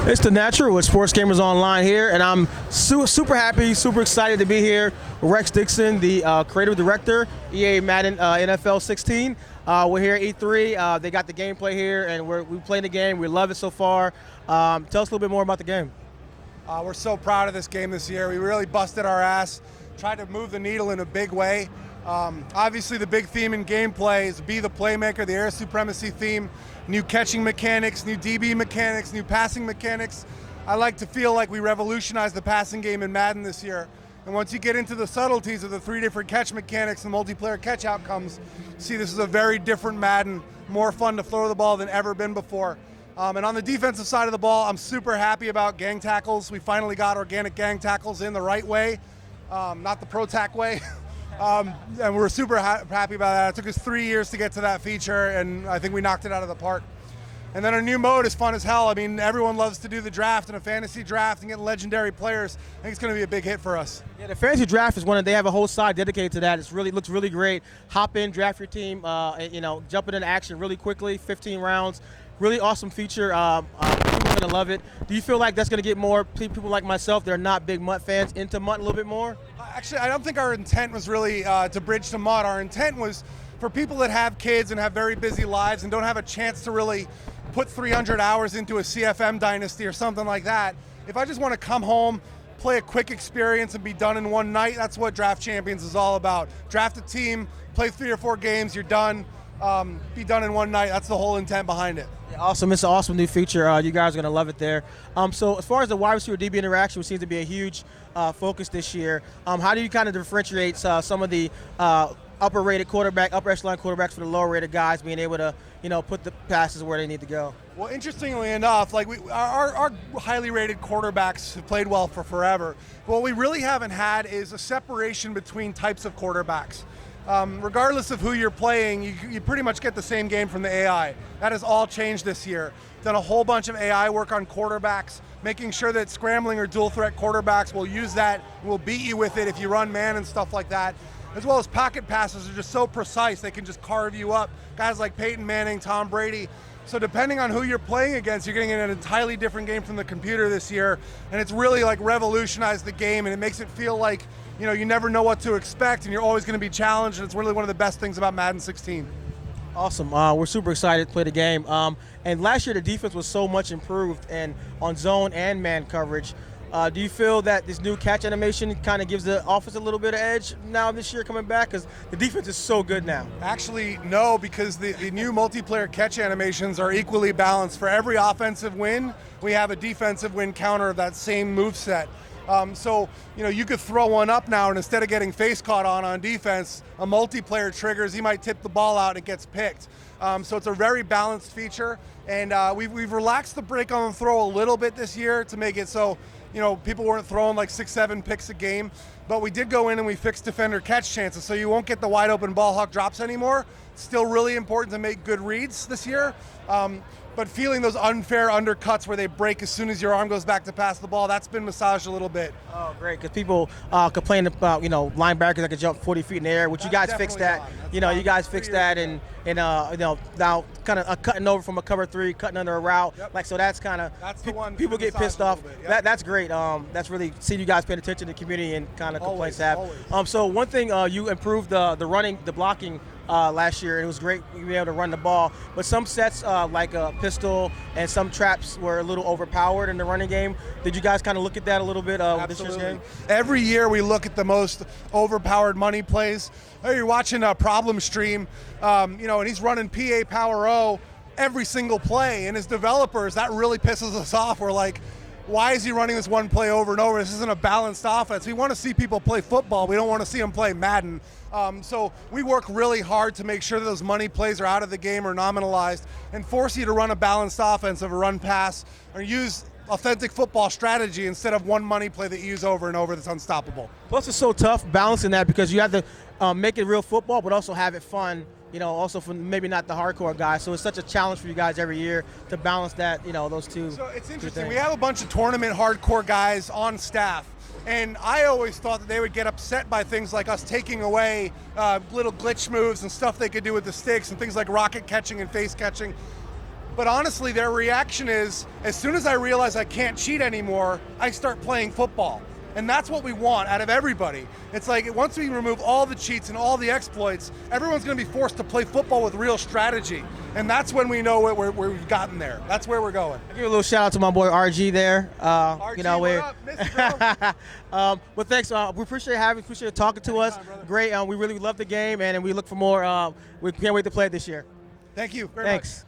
It's the Natural with Sports Gamers Online here, and I'm super happy, super excited to be here with Rex Dickson, the Creative Director, EA Madden NFL 16. We're here at E3. They got the gameplay here, and we're playing the game. We love it so far. Tell us a little bit more about the game. We're so proud of this game this year. We really busted our ass, tried to move the needle in a big way. Obviously, the big theme in gameplay is be the playmaker, the air supremacy theme, new catching mechanics, new DB mechanics, new passing mechanics. I like to feel like we revolutionized the passing game in Madden this year. And once you get into the subtleties of the 3 different catch mechanics and multiplayer catch outcomes, see this is a very different Madden, more fun to throw the ball than ever been before. And on the defensive side of the ball, I'm super happy about gang tackles. We finally got organic gang tackles in the right way, not the pro-tack way. And we're super happy about that. It took us 3 years to get to that feature, and I think we knocked it out of the park. And then our new mode is fun as hell. I mean, everyone loves to do the draft and a fantasy draft and get legendary players. I think it's going to be a big hit for us. Yeah, the fantasy draft is they have a whole side dedicated to that. It looks really great. Hop in, draft your team, jump into action really quickly, 15 rounds. Really awesome feature. People are going to love it. Do you feel like that's going to get more people like myself that are not big MUT fans into MUT a little bit more? Actually, I don't think our intent was really to bridge to MUT. Our intent was for people that have kids and have very busy lives and don't have a chance to really put 300 hours into a CFM dynasty or something like that. If I just want to come home, play a quick experience and be done in one night, that's what Draft Champions is all about. Draft a team, play 3 or 4 games, you're done. Be done in one night. That's the whole intent behind it. Yeah, awesome. It's an awesome new feature. You guys are going to love it there. So as far as the wide receiver DB interaction, which seems to be a huge focus this year, how do you kind of differentiate some of the upper echelon quarterbacks for the lower rated guys being able to put the passes where they need to go? Well, interestingly enough, like our highly rated quarterbacks have played well for forever. What we really haven't had is a separation between types of quarterbacks. Regardless of who you're playing, you pretty much get the same game from the AI. That has all changed this year. Done a whole bunch of AI work on quarterbacks, making sure that scrambling or dual threat quarterbacks will use that, will beat you with it if you run man and stuff like that. As well as pocket passes are just so precise, they can just carve you up. Guys like Peyton Manning, Tom Brady. So depending on who you're playing against, you're getting an entirely different game from the computer this year. And it's really like revolutionized the game, and it makes it feel like you never know what to expect, and you're always going to be challenged, and it's really one of the best things about Madden 16. Awesome. We're super excited to play the game. And last year, the defense was so much improved and on zone and man coverage. Do you feel that this new catch animation kind of gives the offense a little bit of edge now this year coming back? Because the defense is so good now. Actually, no, because the new multiplayer catch animations are equally balanced. For every offensive win, we have a defensive win counter of that same moveset. So you could throw one up now, and instead of getting face caught on defense, a multiplayer triggers, he might tip the ball out and it gets picked. So it's a very balanced feature, and we've relaxed the break on the throw a little bit this year to make it so people weren't throwing like 6-7 picks a game, but we did go in and we fixed defender catch chances, so you won't get the wide open ball hawk drops anymore. It's still really important to make good reads this year. But feeling those unfair undercuts where they break as soon as your arm goes back to pass the ball, that's been massaged a little bit. Oh, great, because people complain about, linebackers that can jump 40 feet in the air, which you guys fixed that. You guys fixed that, and now kind of cutting over from a cover 3, cutting under a route. Yep. So that's kind of, the one people get pissed off. Yep. That's great. That's really seeing you guys paying attention to the community and kind of complaints have. So one thing, you improved the blocking last year, and it was great to be able to run the ball. But some sets, like a pistol and some traps, were a little overpowered in the running game. Did you guys kind of look at that a little bit this year's game? Every year we look at the most overpowered money plays. Hey, you're watching a problem stream, and he's running PA Power O every single play, and as developers, that really pisses us off. We're like, why is he running this one play over and over? This isn't a balanced offense. We want to see people play football. We don't want to see them play Madden. So we work really hard to make sure that those money plays are out of the game or nominalized and force you to run a balanced offense of a run pass or use authentic football strategy instead of one money play that you use over and over that's unstoppable. Plus it's so tough balancing that because you have to make it real football but also have it fun, also for maybe not the hardcore guys. So it's such a challenge for you guys every year to balance that, those two. So it's interesting. We have a bunch of tournament hardcore guys on staff. And I always thought that they would get upset by things like us taking away little glitch moves and stuff they could do with the sticks and things like rocket catching and face catching. But honestly, their reaction is, as soon as I realize I can't cheat anymore, I start playing football. And that's what we want out of everybody. It's like once we remove all the cheats and all the exploits, everyone's going to be forced to play football with real strategy. And that's when we know where we've gotten there. That's where we're going. I'll give a little shout out to my boy RG there. RG, what up? Miss you, bro. Well, thanks. We appreciate talking to us. Anytime, brother. Great. We really love the game, and we look for more. We can't wait to play it this year. Thank you very much. Thanks.